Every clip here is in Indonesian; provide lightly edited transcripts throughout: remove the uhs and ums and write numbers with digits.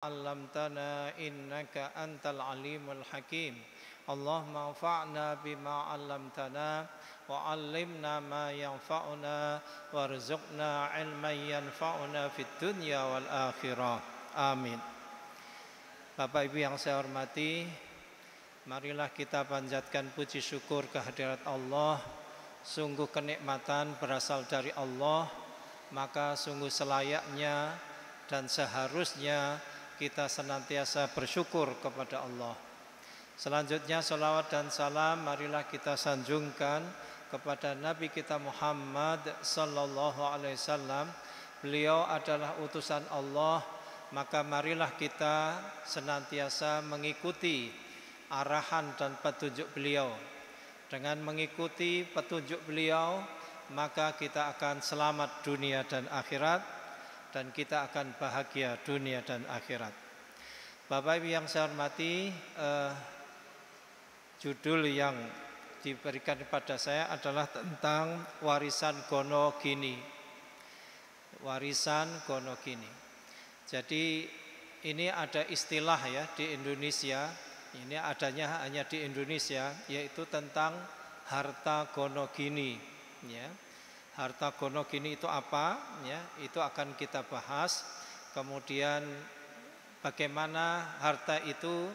علمتنا إنك أنت العليم الحكيم اللهم انفعنا بما علمتنا وعلمنا ما ينفعنا وارزقنا علما ينفعنا في الدنيا والآخرة آمين. Bapak Ibu yang saya hormati, marilah kita panjatkan puji syukur kehadirat Allah. Sungguh kenikmatan berasal dari Allah, maka sungguh selayaknya dan seharusnya kita senantiasa bersyukur kepada Allah. Selanjutnya salawat dan salam marilah kita sanjungkan kepada Nabi kita Muhammad sallallahu alaihi wasallam. Beliau adalah utusan Allah, maka marilah kita senantiasa mengikuti arahan dan petunjuk beliau. Dengan mengikuti petunjuk beliau, maka kita akan selamat dunia dan akhirat, dan kita akan bahagia dunia dan akhirat. Bapak Ibu yang saya hormati, judul yang diberikan kepada saya adalah tentang warisan Gonogini. Warisan Gonogini. Jadi ini ada istilah ya di Indonesia. Ini adanya hanya di Indonesia, yaitu tentang harta Gonogini. Ya, harta Gonogini itu apa? Ya, itu akan kita bahas. Kemudian bagaimana harta itu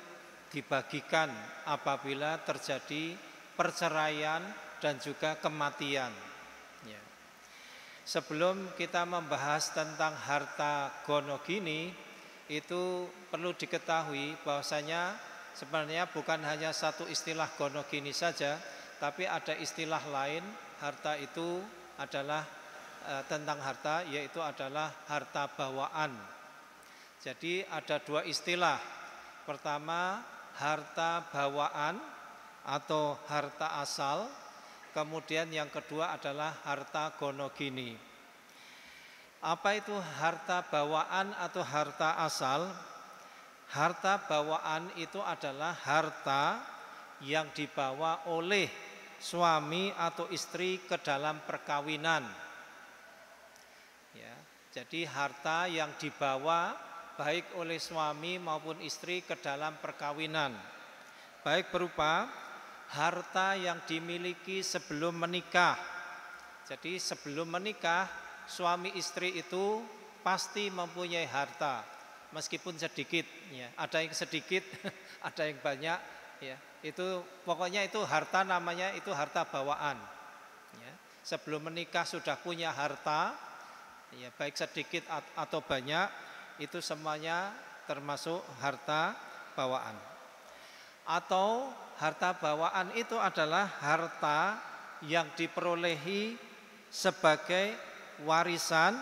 dibagikan apabila terjadi perceraian dan juga kematian. Ya. Sebelum kita membahas tentang harta Gonogini, itu perlu diketahui bahwasanya sebenarnya bukan hanya satu istilah Gonogini saja, tapi ada istilah lain. Harta itu adalah tentang harta, yaitu adalah harta bawaan. Jadi ada dua istilah. Pertama, harta bawaan atau harta asal. Kemudian yang kedua adalah harta Gonogini. Apa itu harta bawaan atau harta asal? Harta bawaan itu adalah harta yang dibawa oleh suami atau istri ke dalam perkawinan. Ya, jadi harta yang dibawa baik oleh suami maupun istri ke dalam perkawinan, baik berupa harta yang dimiliki sebelum menikah. Jadi sebelum menikah, suami istri itu pasti mempunyai harta, meskipun sedikit. Ya, ada yang sedikit, ada yang banyak. Ya, itu pokoknya itu harta, namanya itu harta bawaan. Ya, sebelum menikah sudah punya harta, ya, baik sedikit atau banyak, itu semuanya termasuk harta bawaan. Atau harta bawaan itu adalah harta yang diperolehi sebagai warisan,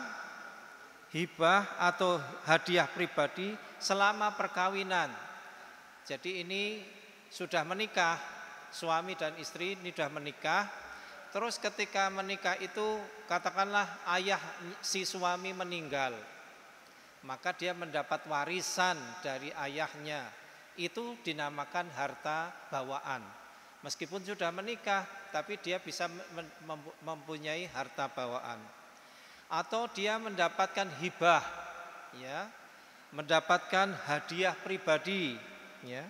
hibah atau hadiah pribadi selama perkawinan. Jadi ini sudah menikah, suami dan istri ini sudah menikah. Terus ketika menikah itu katakanlah ayah si suami meninggal, maka dia mendapat warisan dari ayahnya. Itu dinamakan harta bawaan. Meskipun sudah menikah, tapi dia bisa mempunyai harta bawaan. Atau dia mendapatkan hibah, ya, mendapatkan hadiah pribadi, ya.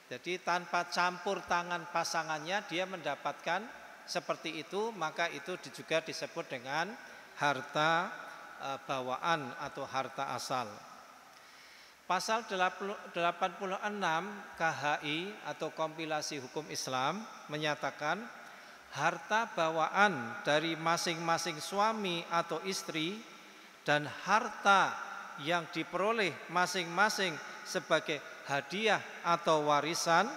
Jadi tanpa campur tangan pasangannya dia mendapatkan seperti itu, maka itu juga disebut dengan harta bawaan atau harta asal. Pasal 86 KHI atau kompilasi hukum Islam menyatakan harta bawaan dari masing-masing suami atau istri dan harta yang diperoleh masing-masing sebagai hadiah atau warisan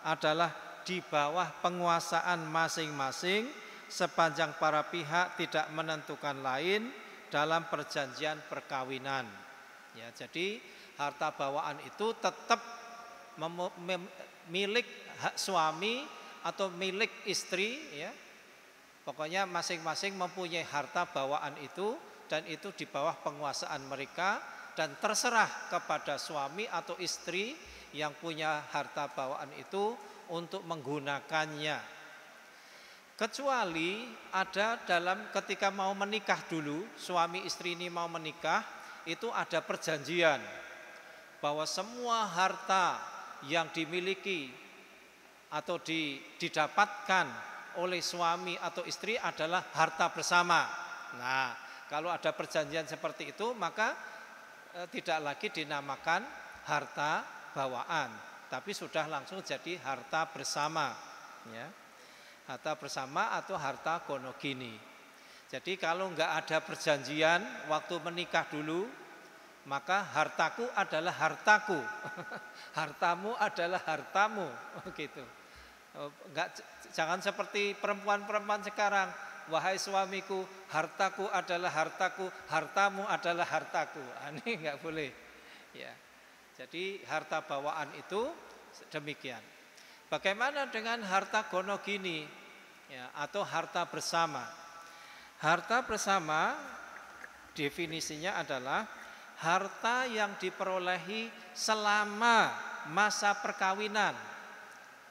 adalah di bawah penguasaan masing-masing sepanjang para pihak tidak menentukan lain dalam perjanjian perkawinan. Ya, jadi harta bawaan itu tetap milik hak suami atau milik istri, ya. Pokoknya masing-masing mempunyai harta bawaan itu, dan itu di bawah penguasaan mereka, dan terserah kepada suami atau istri yang punya harta bawaan itu untuk menggunakannya. Kecuali ada dalam ketika mau menikah dulu, suami istri ini mau menikah, itu ada perjanjian. bahwa semua harta yang dimiliki atau didapatkan oleh suami atau istri adalah harta bersama. Nah, kalau ada perjanjian seperti itu maka tidak lagi dinamakan harta bawaan, tapi sudah langsung jadi harta bersama, ya. Harta bersama atau harta gonogini. Jadi kalau enggak ada perjanjian waktu menikah dulu, maka hartaku adalah hartaku, hartamu adalah hartamu, gitu. Enggak, jangan seperti perempuan-perempuan sekarang. Wahai suamiku, hartaku adalah hartaku, hartamu adalah hartaku. Ini enggak boleh. Ya. Jadi harta bawaan itu demikian. Bagaimana dengan harta gonogini, ya, atau harta bersama? Harta bersama definisinya adalah harta yang diperolehi selama masa perkawinan.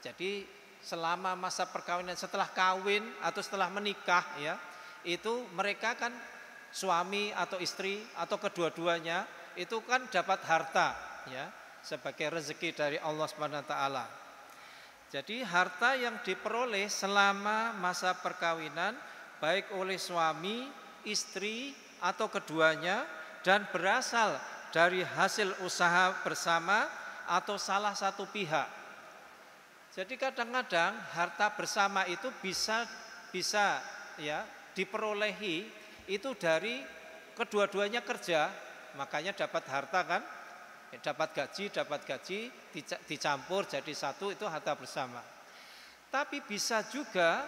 Jadi selama masa perkawinan, setelah kawin atau setelah menikah, ya, itu mereka kan suami atau istri atau kedua-duanya itu kan dapat harta, ya, sebagai rezeki dari Allah Subhanahu wa taala. Jadi harta yang diperoleh selama masa perkawinan baik oleh suami, istri atau keduanya dan berasal dari hasil usaha bersama atau salah satu pihak. Jadi kadang-kadang harta bersama itu bisa ya diperolehi itu dari kedua-duanya kerja, makanya dapat harta kan, dapat gaji dicampur jadi satu, itu harta bersama. Tapi bisa juga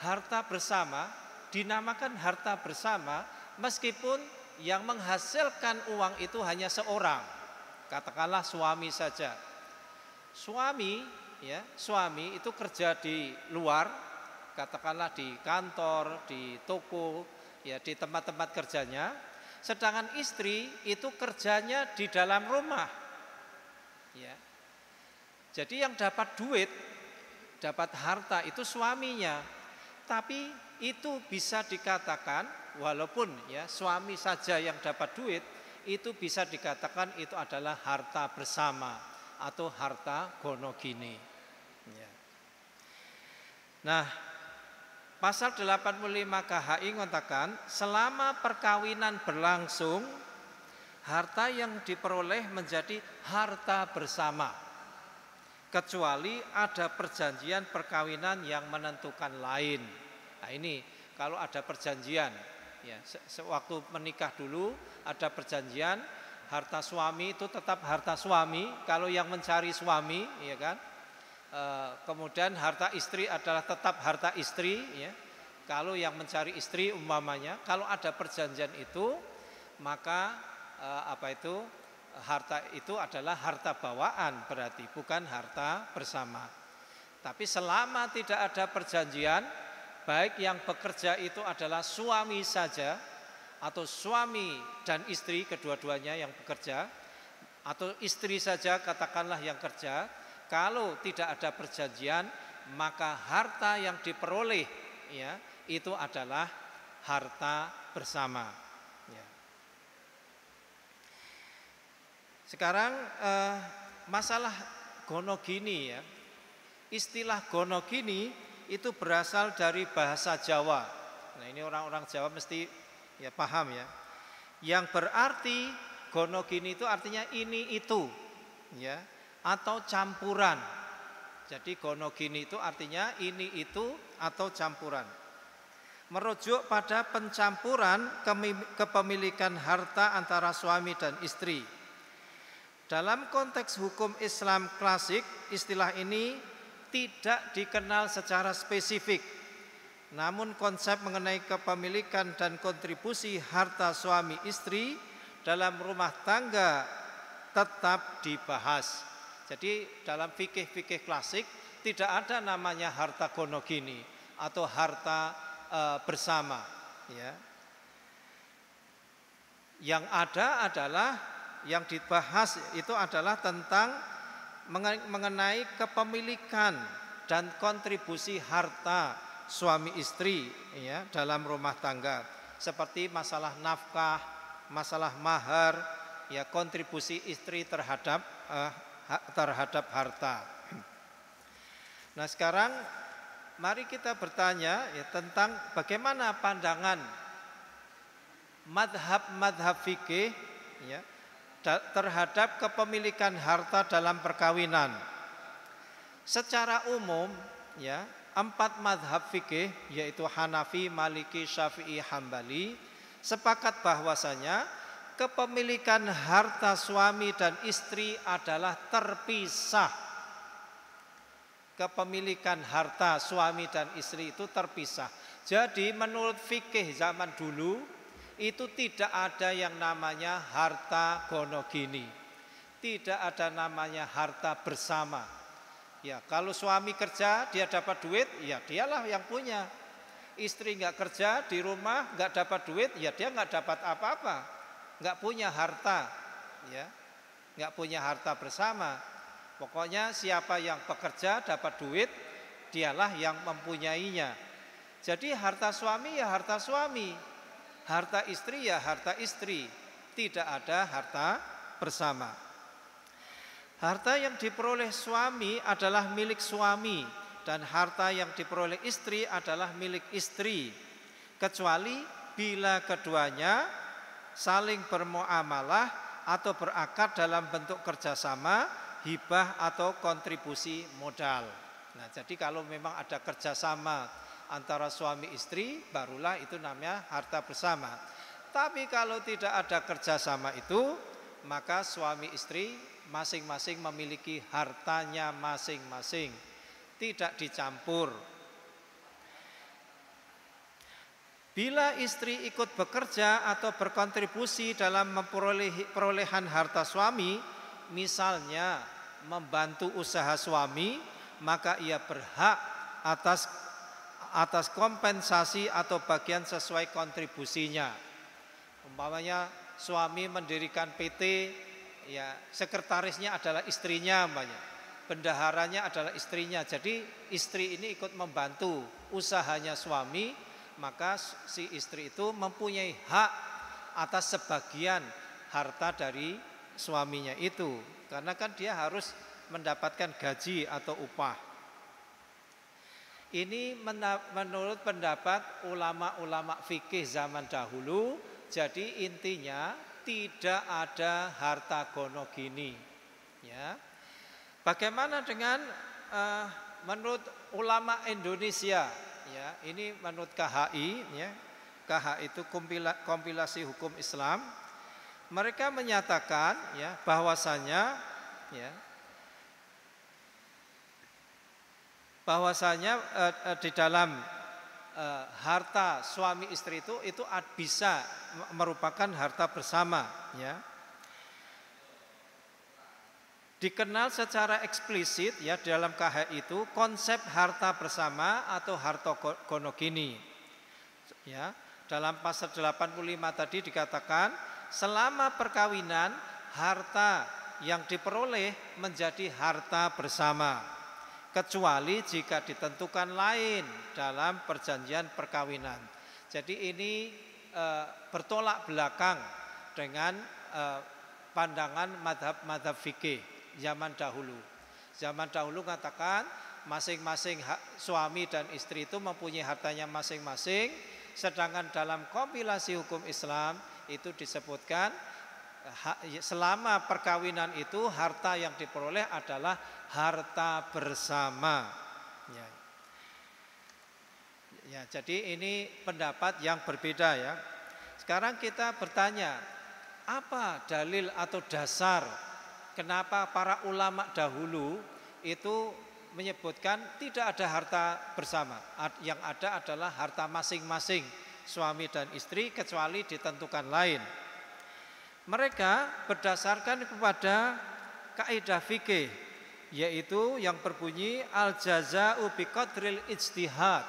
harta bersama dinamakan harta bersama meskipun yang menghasilkan uang itu hanya seorang, katakanlah suami saja. Suami itu kerja di luar, katakanlah di kantor, di toko, ya, di tempat-tempat kerjanya. Sedangkan istri itu kerjanya di dalam rumah, ya. Jadi yang dapat duit, dapat harta itu suaminya. Tapi itu bisa dikatakan, walaupun ya suami saja yang dapat duit, itu bisa dikatakan itu adalah harta bersama atau harta gonogini, ya. Nah, pasal 85 KHI mengatakan selama perkawinan berlangsung, harta yang diperoleh menjadi harta bersama, kecuali ada perjanjian perkawinan yang menentukan lain. Nah, ini kalau ada perjanjian, ya, sewaktu menikah dulu ada perjanjian, harta suami itu tetap harta suami kalau yang mencari suami, ya kan. Kemudian harta istri adalah tetap harta istri, ya. Kalau yang mencari istri umpamanya, kalau ada perjanjian itu, maka harta itu adalah harta bawaan, berarti bukan harta bersama. Tapi selama tidak ada perjanjian, baik yang bekerja itu adalah suami saja atau suami dan istri kedua-duanya yang bekerja, atau istri saja katakanlah yang kerja, kalau tidak ada perjanjian maka harta yang diperoleh, ya, itu adalah harta bersama, ya. Sekarang masalah gonogini, ya. Istilah gonogini itu berasal dari bahasa Jawa. Nah, ini orang-orang Jawa mesti ya paham, ya. Yang berarti gonogini itu artinya ini itu, ya, atau campuran. Jadi gonogini itu artinya ini itu atau campuran. Merujuk pada pencampuran kepemilikan harta antara suami dan istri. Dalam konteks hukum Islam klasik, istilah ini tidak dikenal secara spesifik. Namun konsep mengenai kepemilikan dan kontribusi harta suami istri dalam rumah tangga tetap dibahas. Jadi dalam fikih-fikih klasik tidak ada namanya harta gonogini atau harta bersama, ya. Yang ada adalah yang dibahas itu adalah tentang mengenai kepemilikan dan kontribusi harta suami istri, ya, dalam rumah tangga, seperti masalah nafkah, masalah mahar, ya kontribusi istri terhadap harta. Nah, sekarang mari kita bertanya ya tentang bagaimana pandangan madhab fikih ya terhadap kepemilikan harta dalam perkawinan. Secara umum ya 4 madhab fikih yaitu Hanafi, Maliki, Syafi'i, Hambali sepakat bahwasanya kepemilikan harta suami dan istri adalah terpisah. Kepemilikan harta suami dan istri itu terpisah. Jadi menurut fikih zaman dulu itu tidak ada yang namanya harta gonogini. Tidak ada namanya harta bersama. Ya, kalau suami kerja dia dapat duit, ya dialah yang punya. Istri nggak kerja di rumah nggak dapat duit, ya dia nggak dapat apa-apa, nggak punya harta, ya, nggak punya harta bersama. Pokoknya siapa yang bekerja dapat duit, dialah yang mempunyainya. Jadi harta suami ya harta suami, harta istri ya harta istri, tidak ada harta bersama. Harta yang diperoleh suami adalah milik suami dan harta yang diperoleh istri adalah milik istri, kecuali bila keduanya saling bermuamalah atau berakad dalam bentuk kerjasama, hibah atau kontribusi modal. Nah, jadi kalau memang ada kerjasama antara suami istri, barulah itu namanya harta bersama. Tapi kalau tidak ada kerjasama itu, maka suami istri masing-masing memiliki hartanya masing-masing, tidak dicampur. Bila istri ikut bekerja atau berkontribusi dalam perolehan harta suami, misalnya membantu usaha suami, maka ia berhak atas kompensasi atau bagian sesuai kontribusinya. Umpamanya suami mendirikan PT, ya sekretarisnya adalah istrinya, bendaharanya adalah istrinya. Jadi istri ini ikut membantu usahanya suami, maka si istri itu mempunyai hak atas sebagian harta dari suaminya itu, karena kan dia harus mendapatkan gaji atau upah. Ini menurut pendapat ulama-ulama fikih zaman dahulu. Jadi intinya tidak ada harta gonogini. Ya. Bagaimana dengan menurut ulama Indonesia? Ya, ini menurut KHI. Ya. KHI itu kompilasi hukum Islam. Mereka menyatakan ya bahwasanya di dalam harta suami istri itu bisa merupakan harta bersama, ya. Dikenal secara eksplisit ya dalam KHI itu konsep harta bersama atau harta gonogini. Ya, dalam pasal 85 tadi dikatakan selama perkawinan harta yang diperoleh menjadi harta bersama, kecuali jika ditentukan lain dalam perjanjian perkawinan. Jadi ini bertolak belakang dengan pandangan madhab fikih zaman dahulu. Zaman dahulu mengatakan masing-masing suami dan istri itu mempunyai hartanya masing-masing, sedangkan dalam kompilasi hukum Islam itu disebutkan selama perkawinan itu harta yang diperoleh adalah harta bersama. Ya, jadi ini pendapat yang berbeda ya. Sekarang kita bertanya, apa dalil atau dasar kenapa para ulama dahulu itu menyebutkan tidak ada harta bersama, yang ada adalah harta masing-masing suami dan istri kecuali ditentukan lain. Mereka berdasarkan kepada kaidah fikih, yaitu yang berbunyi al-jaza'u biqadril ijtihad.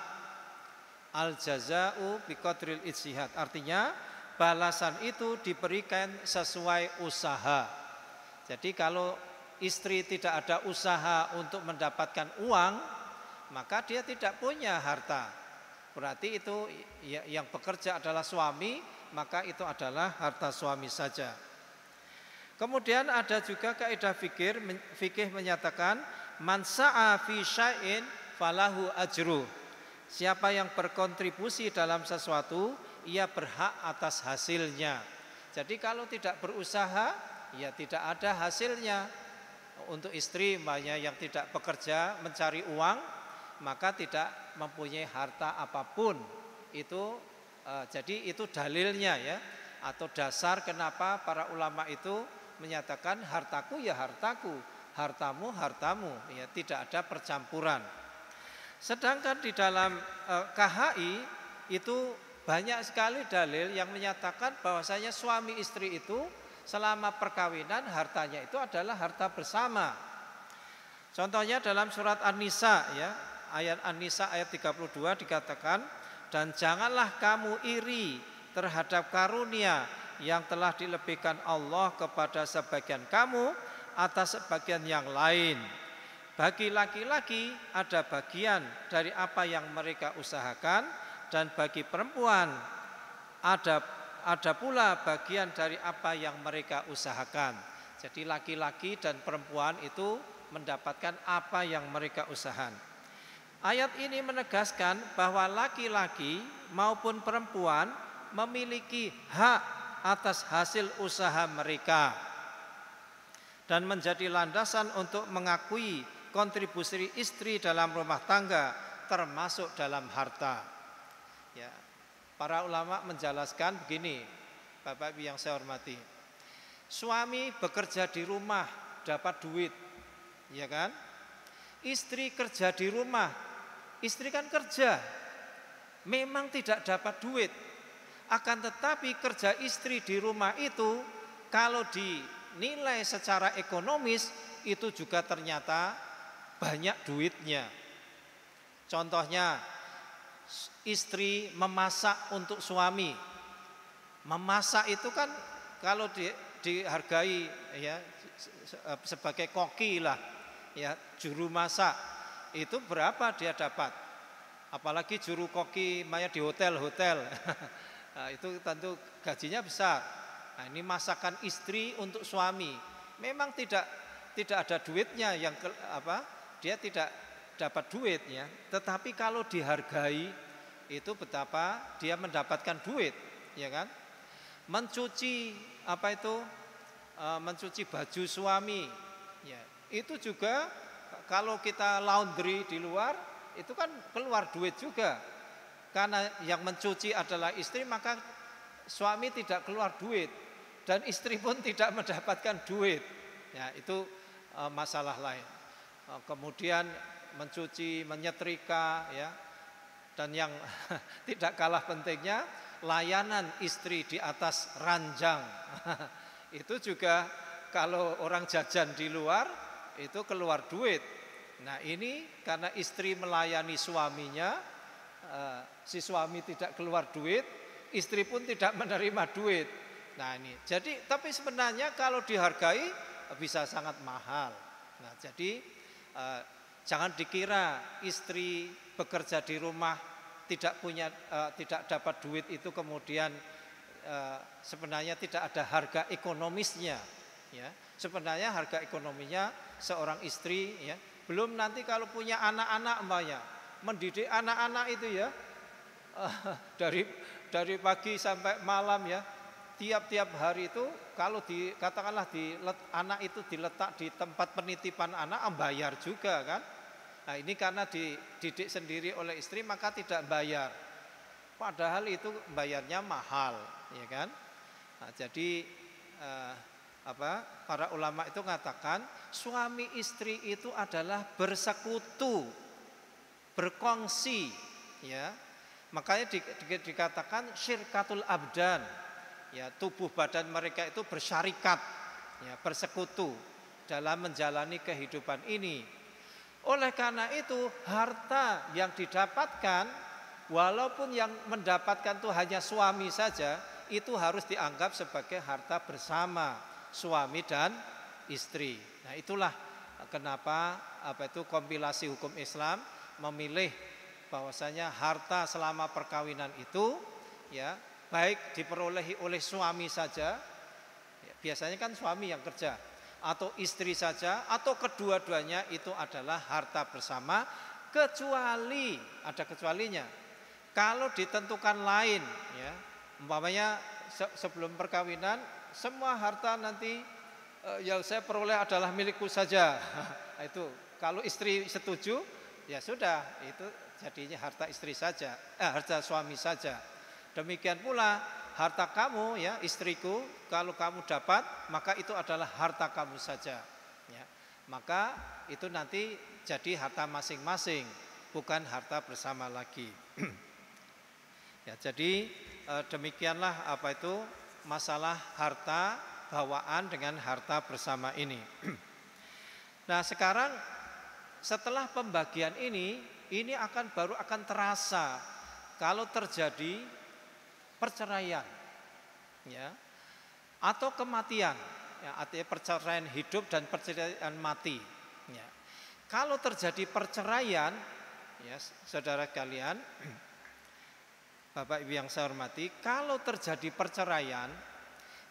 Al-jaza'u biqadril ijtihad, artinya balasan itu diberikan sesuai usaha. Jadi kalau istri tidak ada usaha untuk mendapatkan uang, maka dia tidak punya harta. Berarti itu yang bekerja adalah suami, maka itu adalah harta suami saja. Kemudian ada juga kaidah fikih menyatakan man sa'a fi syai'in falahu ajru. Siapa yang berkontribusi dalam sesuatu, ia berhak atas hasilnya. Jadi kalau tidak berusaha, ya tidak ada hasilnya. Untuk istri banyak yang tidak bekerja mencari uang, maka tidak mempunyai harta apapun. Itu jadi itu dalilnya ya, atau dasar kenapa para ulama itu menyatakan hartaku ya hartaku, hartamu hartamu, ya tidak ada percampuran. Sedangkan di dalam KHI itu banyak sekali dalil yang menyatakan bahwasanya suami istri itu selama perkawinan hartanya itu adalah harta bersama. Contohnya dalam surat An-Nisa ya, ayat An-Nisa ayat 32 dikatakan, dan janganlah kamu iri terhadap karunia yang telah dilebihkan Allah kepada sebagian kamu atas sebagian yang lain. Bagi laki-laki ada bagian dari apa yang mereka usahakan, dan bagi perempuan ada pula bagian dari apa yang mereka usahakan. Jadi laki-laki dan perempuan itu mendapatkan apa yang mereka usahakan. Ayat ini menegaskan bahwa laki-laki maupun perempuan memiliki hak atas hasil usaha mereka dan menjadi landasan untuk mengakui kontribusi istri dalam rumah tangga termasuk dalam harta. Ya, para ulama menjelaskan begini, Bapak Ibu yang saya hormati. Suami bekerja di rumah dapat duit, ya kan? Istri kerja di rumah, istri kan kerja, memang tidak dapat duit. Akan tetapi kerja istri di rumah itu kalau dinilai secara ekonomis itu juga ternyata banyak duitnya. Contohnya istri memasak untuk suami. Memasak itu kan kalau dihargai ya sebagai koki lah, ya juru masak itu berapa dia dapat? Apalagi juru koki maya di hotel-hotel. Nah, itu tentu gajinya besar. Nah, ini masakan istri untuk suami. Memang tidak ada duitnya dia tidak dapat duit ya. Tetapi kalau dihargai itu betapa dia mendapatkan duit, ya kan? Mencuci mencuci baju suami, ya. Itu juga kalau kita laundry di luar itu kan keluar duit juga. Karena yang mencuci adalah istri, maka suami tidak keluar duit dan istri pun tidak mendapatkan duit. Ya, itu masalah lain. Kemudian mencuci, menyetrika, ya. Dan yang tidak kalah pentingnya layanan istri di atas ranjang. Itu juga kalau orang jajan di luar itu keluar duit. Nah, ini karena istri melayani suaminya, si suami tidak keluar duit, istri pun tidak menerima duit. Nah ini, jadi tapi sebenarnya kalau dihargai bisa sangat mahal. Nah jadi jangan dikira istri bekerja di rumah tidak dapat duit itu kemudian sebenarnya tidak ada harga ekonomisnya. Ya, sebenarnya harga ekonominya seorang istri, ya, belum nanti kalau punya anak-anak mbaknya. Mendidik anak-anak itu ya dari pagi sampai malam ya, tiap-tiap hari itu kalau katakanlah anak itu diletak di tempat penitipan anak, bayar juga kan. Nah ini karena dididik sendiri oleh istri maka tidak bayar, padahal itu bayarnya mahal, ya kan. Nah, jadi para ulama itu mengatakan suami istri itu adalah bersekutu, berkongsi, ya. Makanya dikatakan syirkatul abdan, ya, tubuh badan mereka itu bersyarikat, ya, bersekutu dalam menjalani kehidupan ini. Oleh karena itu harta yang didapatkan, walaupun yang mendapatkan itu hanya suami saja, itu harus dianggap sebagai harta bersama suami dan istri. Nah itulah kenapa kompilasi hukum Islam memilih bahwasanya harta selama perkawinan itu, ya, baik diperolehi oleh suami saja, ya, Biasanya kan suami yang kerja, atau istri saja, atau kedua-duanya itu adalah harta bersama, kecuali ada kecualinya. Kalau ditentukan lain, ya, umpamanya sebelum perkawinan semua harta nanti yang saya peroleh adalah milikku saja. Itu kalau istri setuju, ya sudah, itu jadinya harta istri saja, harta suami saja. Demikian pula harta kamu, ya istriku, kalau kamu dapat maka itu adalah harta kamu saja, ya. Maka itu nanti jadi harta masing-masing, bukan harta bersama lagi. Ya, jadi demikianlah apa itu masalah harta bawaan dengan harta bersama ini. Nah, sekarang setelah pembagian ini baru akan terasa kalau terjadi perceraian, ya, atau kematian, ya, artinya perceraian hidup dan perceraian mati, ya. Kalau terjadi perceraian, ya saudara kalian, Bapak Ibu yang saya hormati, kalau terjadi perceraian,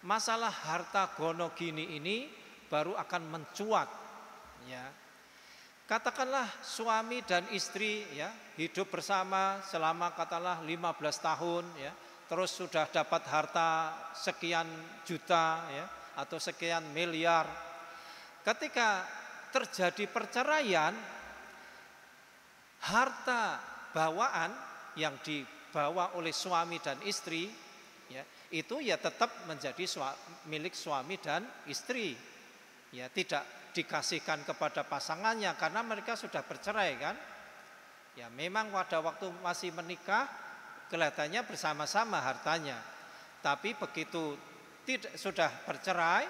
masalah harta gono gini ini baru akan mencuat, ya. Katakanlah suami dan istri, ya, hidup bersama selama katakanlah 15 tahun, ya. Terus sudah dapat harta sekian juta, ya, atau sekian miliar. Ketika terjadi perceraian, harta bawaan yang dibawa oleh suami dan istri, ya, itu ya tetap menjadi milik suami dan istri. Ya, tidak dikasihkan kepada pasangannya karena mereka sudah bercerai kan. Ya, memang pada waktu masih menikah kelihatannya bersama-sama hartanya, tapi begitu sudah bercerai,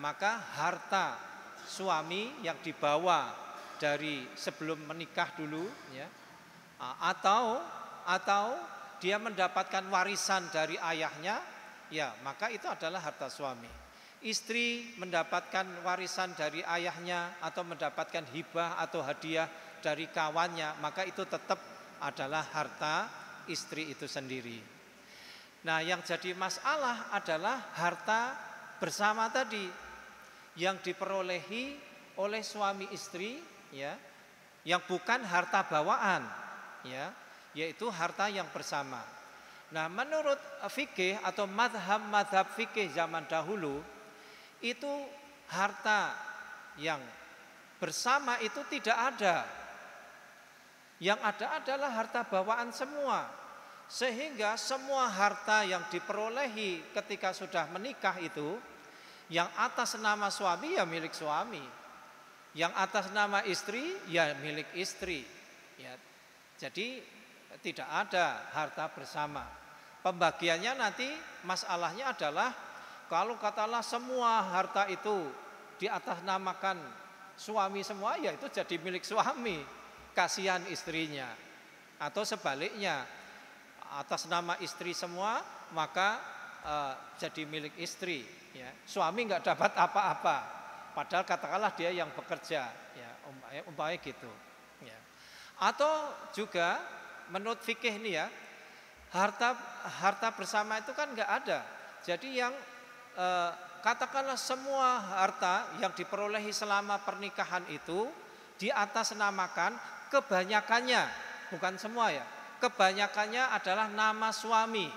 maka harta suami yang dibawa dari sebelum menikah dulu, ya, atau dia mendapatkan warisan dari ayahnya, ya maka itu adalah harta suami. Istri mendapatkan warisan dari ayahnya atau mendapatkan hibah atau hadiah dari kawannya, maka itu tetap adalah harta istri itu sendiri. Nah, yang jadi masalah adalah harta bersama tadi yang diperolehi oleh suami istri, ya, yang bukan harta bawaan, ya, yaitu harta yang bersama. Nah, menurut fikih atau madhab fikih zaman dahulu, itu harta yang bersama itu tidak ada. Yang ada adalah harta bawaan semua. Sehingga semua harta yang diperolehi ketika sudah menikah itu, yang atas nama suami ya milik suami, yang atas nama istri ya milik istri, ya. Jadi tidak ada harta bersama. Pembagiannya nanti masalahnya adalah kalau katalah semua harta itu di atas namakan suami semua, ya itu jadi milik suami, kasihan istrinya. Atau sebaliknya, atas nama istri semua maka jadi milik istri, ya. Suami nggak dapat apa-apa, padahal katakanlah dia yang bekerja, ya, umpamanya gitu, ya. Atau juga menurut fikih ini, ya, harta bersama itu kan nggak ada. Jadi yang katakanlah semua harta yang diperolehi selama pernikahan itu diatasnamakan, kebanyakannya, bukan semua, ya, kebanyakannya adalah nama suami.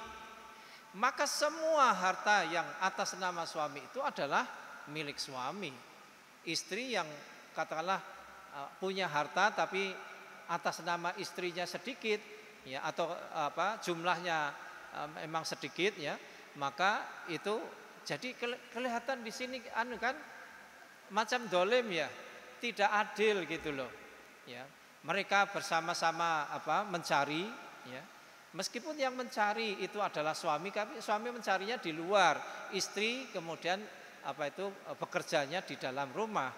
Maka semua harta yang atas nama suami itu adalah milik suami. Istri yang katakanlah punya harta tapi atas nama istrinya sedikit, ya, atau jumlahnya memang sedikit, ya, maka itu jadi kelihatan di sini kan macam dolim, ya, tidak adil gitu loh, ya. Mereka bersama-sama mencari, ya. Meskipun yang mencari itu adalah suami, tapi suami mencarinya di luar, istri kemudian bekerjanya di dalam rumah.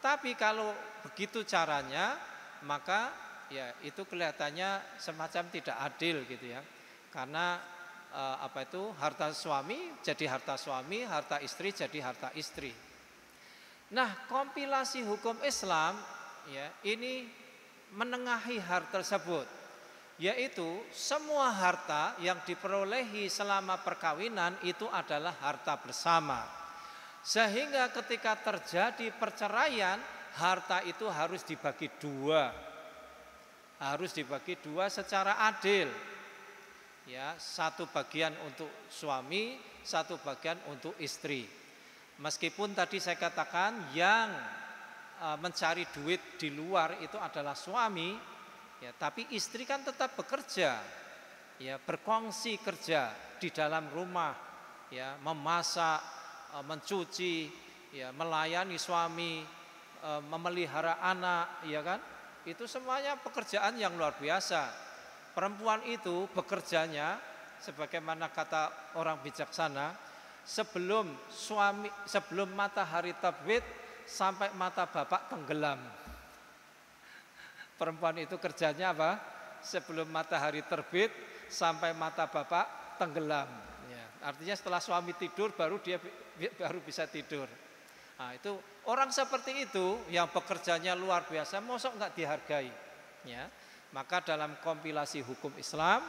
Tapi kalau begitu caranya, maka ya itu kelihatannya semacam tidak adil gitu, ya. Karena harta suami jadi harta suami, harta istri jadi harta istri. Nah, kompilasi hukum Islam, ya, ini menengahi hal tersebut, yaitu semua harta yang diperolehi selama perkawinan itu adalah harta bersama. Sehingga ketika terjadi perceraian, harta itu harus dibagi dua. Harus dibagi dua secara adil. Ya, satu bagian untuk suami, satu bagian untuk istri. Meskipun tadi saya katakan yang mencari duit di luar itu adalah suami, ya, tapi istri kan tetap bekerja, ya, berkongsi kerja di dalam rumah, ya, memasak, mencuci, ya, melayani suami, memelihara anak, ya kan? Itu semuanya pekerjaan yang luar biasa. Perempuan itu bekerjanya sebagaimana kata orang bijaksana, sebelum matahari terbit sampai mata bapak tenggelam. Perempuan itu kerjanya apa? Sebelum matahari terbit sampai mata bapak tenggelam. Ya, artinya setelah suami tidur baru dia baru bisa tidur. Nah, itu orang seperti itu yang pekerjaannya luar biasa, mosok nggak dihargai. Ya, maka dalam kompilasi hukum Islam,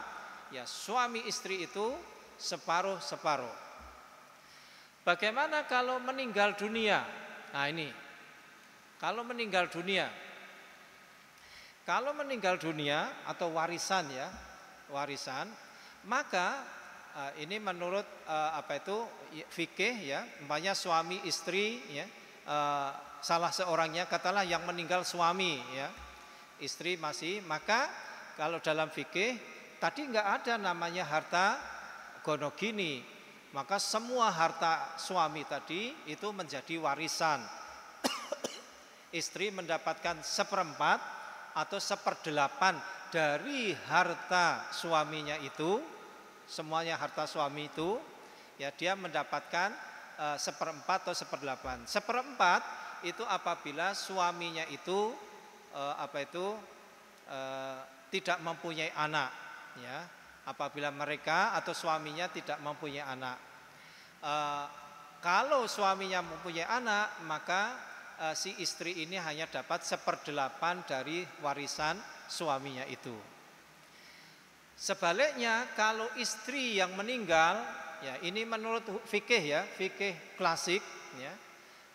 ya suami istri itu separuh-separuh. Bagaimana kalau meninggal dunia? Nah ini, kalau meninggal dunia atau warisan, ya, warisan, maka ini menurut fikih, ya, umpamanya suami istri, ya, salah seorangnya katalah yang meninggal suami, ya, istri masih, maka kalau dalam fikih tadi nggak ada namanya harta gonogini. Maka semua harta suami tadi itu menjadi warisan. Istri mendapatkan 1/4 atau 1/8 dari harta suaminya itu, semuanya harta suami itu, ya, dia mendapatkan 1/4 atau 1/8. 1/4 itu apabila suaminya itu tidak mempunyai anak, ya. Apabila mereka atau suaminya tidak mempunyai anak. Kalau suaminya mempunyai anak, maka si istri ini hanya dapat 1/8 dari warisan suaminya itu. Sebaliknya kalau istri yang meninggal, ya, ini menurut fikih, ya, fikih klasik, ya,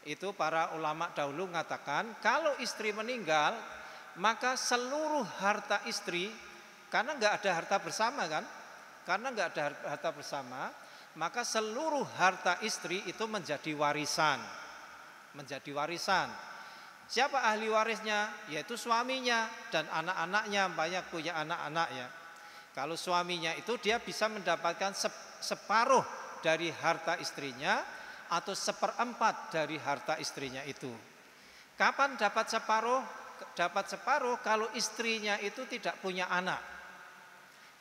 itu para ulama dahulu mengatakan kalau istri meninggal maka seluruh harta istri, karena nggak ada harta bersama kan, maka seluruh harta istri itu menjadi warisan. Siapa ahli warisnya? Yaitu suaminya dan anak-anaknya, banyak punya anak-anak, ya. Kalau suaminya itu dia bisa mendapatkan separuh dari harta istrinya atau 1/4 dari harta istrinya itu. Kapan dapat separuh? Dapat separuh kalau istrinya itu tidak punya anak.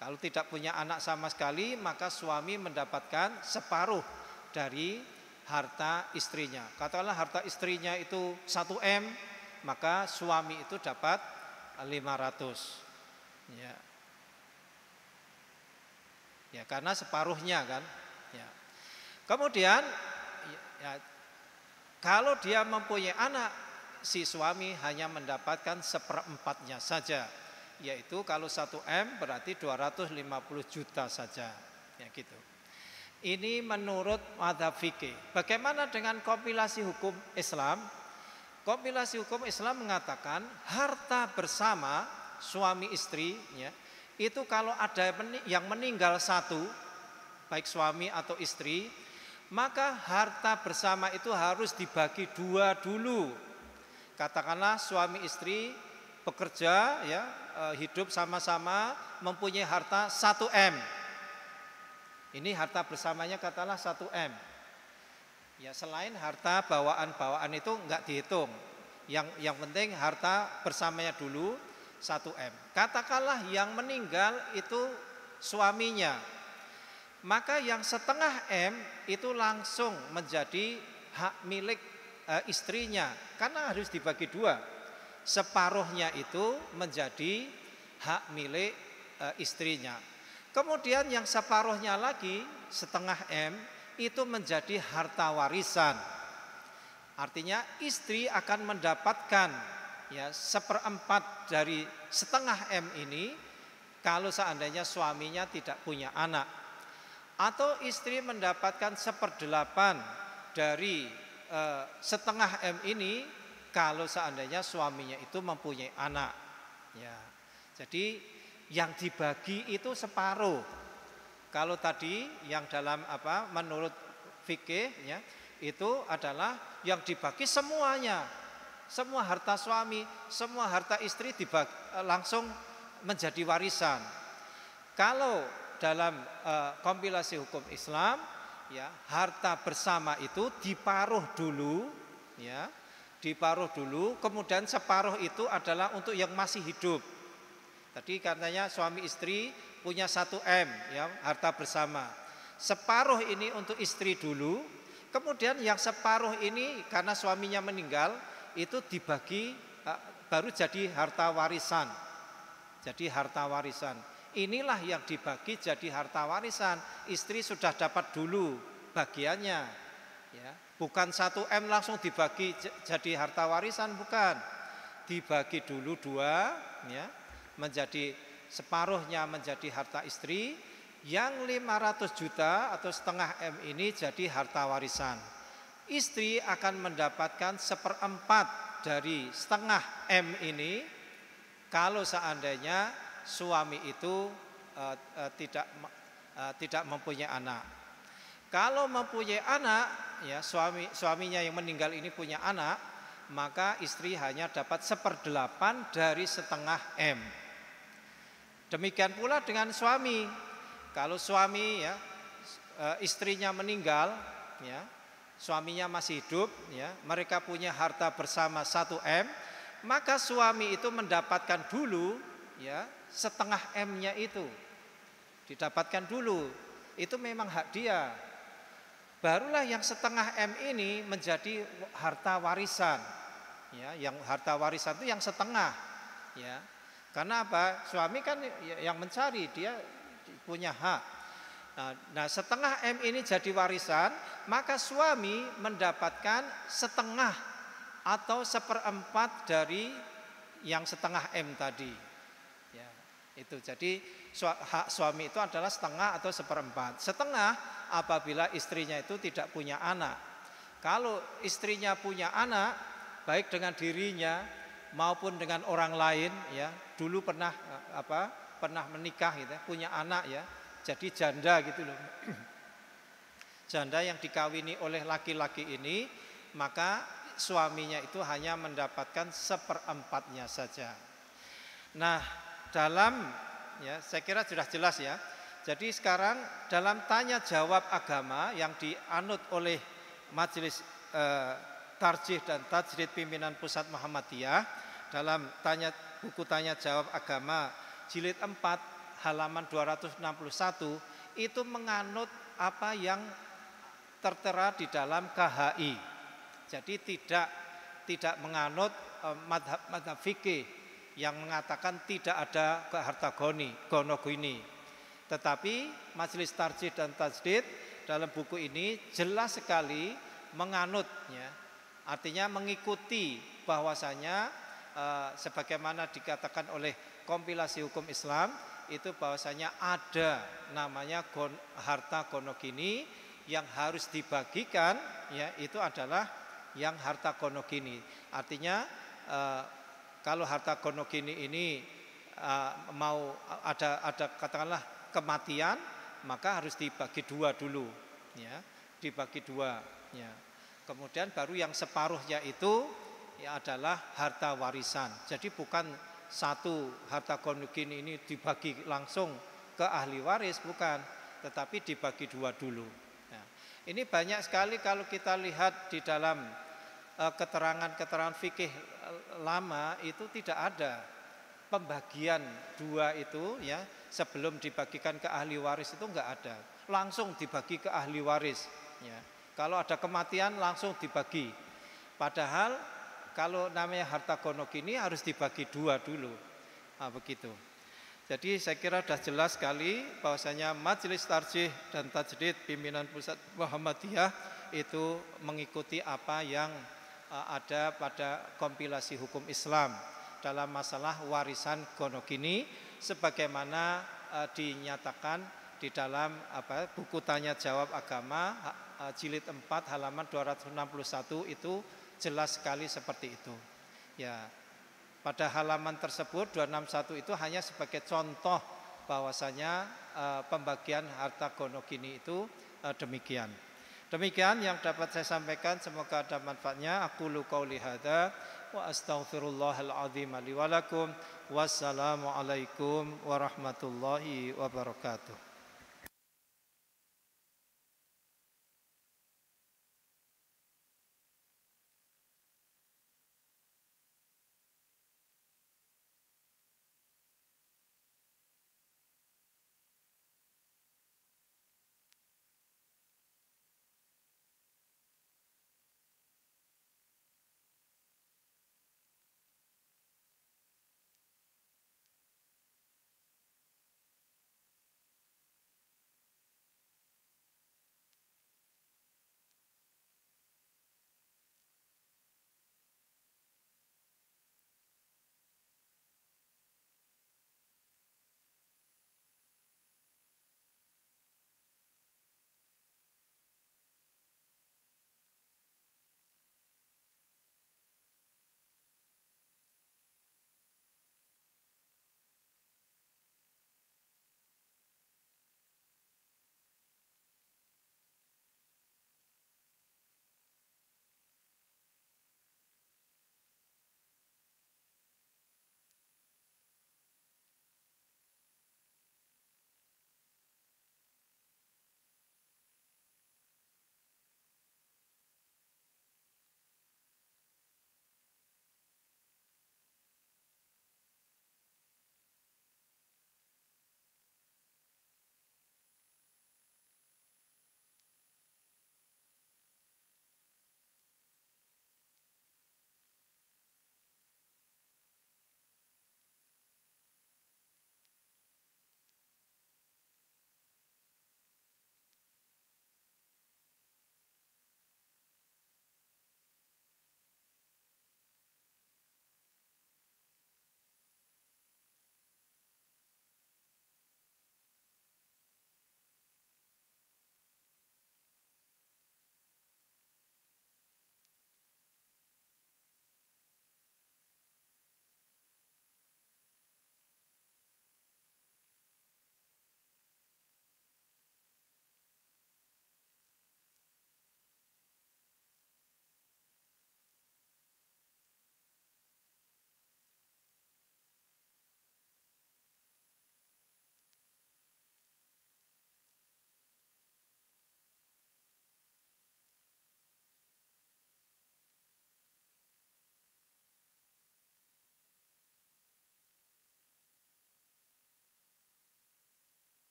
Kalau tidak punya anak sama sekali, maka suami mendapatkan separuh dari harta istrinya. Katakanlah harta istrinya itu 1 M, maka suami itu dapat 500. Ya. Ya, karena separuhnya kan. Ya. Kemudian, ya, kalau dia mempunyai anak, si suami hanya mendapatkan 1/4-nya saja. Yaitu kalau 1 M berarti 250 juta saja, ya gitu. Ini menurut mazhab fikih. Bagaimana dengan kompilasi hukum Islam? Kompilasi hukum Islam mengatakan harta bersama suami istri, ya, itu kalau ada yang meninggal satu, baik suami atau istri, maka harta bersama itu harus dibagi 2 dulu. Katakanlah suami istri bekerja, ya, hidup sama-sama mempunyai harta 1 M. Ini harta bersamanya katakanlah 1 M. Ya, selain harta bawaan-bawaan itu enggak dihitung. Yang penting harta bersamanya dulu 1 M. Katakanlah yang meninggal itu suaminya. Maka yang 1/2 M itu langsung menjadi hak milik istrinya, karena harus dibagi 2. Separuhnya itu menjadi hak milik istrinya. Kemudian yang separuhnya lagi 1/2 M itu menjadi harta warisan. Artinya istri akan mendapatkan, ya, 1/4 dari 1/2 M ini kalau seandainya suaminya tidak punya anak. Atau istri mendapatkan 1/8 dari setengah M ini kalau seandainya suaminya itu mempunyai anak. Ya. Jadi yang dibagi itu separuh. Kalau tadi yang dalam menurut fikih ya, itu adalah yang dibagi semuanya. Semua harta suami, semua harta istri dibagi, langsung menjadi warisan. Kalau dalam kompilasi hukum Islam ya, harta bersama itu diparuh dulu ya, diparuh dulu, kemudian separuh itu adalah untuk yang masih hidup. Tadi katanya suami istri punya 1 M ya, harta bersama. Separuh ini untuk istri dulu, kemudian yang separuh ini karena suaminya meninggal itu dibagi baru jadi harta warisan. Jadi harta warisan. Inilah yang dibagi jadi harta warisan. Istri sudah dapat dulu bagiannya ya. Bukan 1 M langsung dibagi jadi harta warisan, bukan. Dibagi dulu 2 ya, menjadi separuhnya menjadi harta istri, yang 500 juta atau setengah M ini jadi harta warisan. Istri akan mendapatkan 1/4 dari setengah M ini kalau seandainya suami itu tidak mempunyai anak. Kalau mempunyai anak ya, suaminya yang meninggal ini punya anak, maka istri hanya dapat 1/8 dari setengah M. Demikian pula dengan suami. Kalau suami ya, istrinya meninggal ya, suaminya masih hidup ya, mereka punya harta bersama 1 M, maka suami itu mendapatkan dulu ya setengah M-nya itu. Didapatkan dulu. Itu memang hak dia. Barulah yang setengah M ini menjadi harta warisan. Ya, yang harta warisan itu yang setengah ya. Karena apa? Suami kan yang mencari, dia punya hak. Nah, setengah M ini jadi warisan, maka suami mendapatkan setengah atau 1/4 dari yang setengah M tadi. Ya, itu jadi hak suami itu adalah setengah atau 1/4. Setengah apabila istrinya itu tidak punya anak. Kalau istrinya punya anak, baik dengan dirinya maupun dengan orang lain ya, dulu pernah pernah menikah gitu, punya anak ya, jadi janda gitu loh. Janda yang dikawini oleh laki-laki ini, maka suaminya itu hanya mendapatkan 1/4-nya saja. Nah, dalam ya, saya kira sudah jelas ya. Jadi sekarang dalam tanya jawab agama yang dianut oleh Majelis Tarjih dan Tajdid Pimpinan Pusat Muhammadiyah, dalam buku tanya jawab agama jilid 4 halaman 261 itu menganut apa yang tertera di dalam KHI. Jadi tidak menganut madhab fikih yang mengatakan tidak ada harta gonogini. Tetapi Majelis Tarjih dan Tajdid dalam buku ini jelas sekali menganutnya, artinya mengikuti bahwasanya sebagaimana dikatakan oleh kompilasi hukum Islam itu bahwasanya ada namanya harta gonogini yang harus dibagikan ya, itu adalah yang harta gonogini. Artinya kalau harta gonogini ini mau ada katakanlah kematian, maka harus dibagi 2 dulu ya, dibagi 2 ya. Kemudian baru yang separuhnya itu ya adalah harta warisan. Jadi bukan satu harta gonogini ini dibagi langsung ke ahli waris, bukan, tetapi dibagi 2 dulu. Nah, ini banyak sekali kalau kita lihat di dalam keterangan-keterangan fikih lama itu tidak ada pembagian 2 itu ya, sebelum dibagikan ke ahli waris itu enggak ada. Langsung dibagi ke ahli waris ya. Kalau ada kematian langsung dibagi. Padahal kalau namanya harta gonogini harus dibagi 2 dulu. Nah, begitu. Jadi saya kira sudah jelas sekali bahwasanya Majelis Tarjih dan Tajdid Pimpinan Pusat Muhammadiyah itu mengikuti apa yang ada pada kompilasi hukum Islam dalam masalah warisan gonogini sebagaimana dinyatakan di dalam buku tanya jawab agama jilid 4 halaman 261 itu jelas sekali seperti itu. Ya, pada halaman tersebut 261 itu hanya sebagai contoh bahwasanya pembagian harta gonogini itu demikian. Demikian yang dapat saya sampaikan, semoga ada manfaatnya. Aqulu qauli hadza wa astaghfirullahal azim li wa lakum. Wassalamualaikum warahmatullahi wabarakatuh.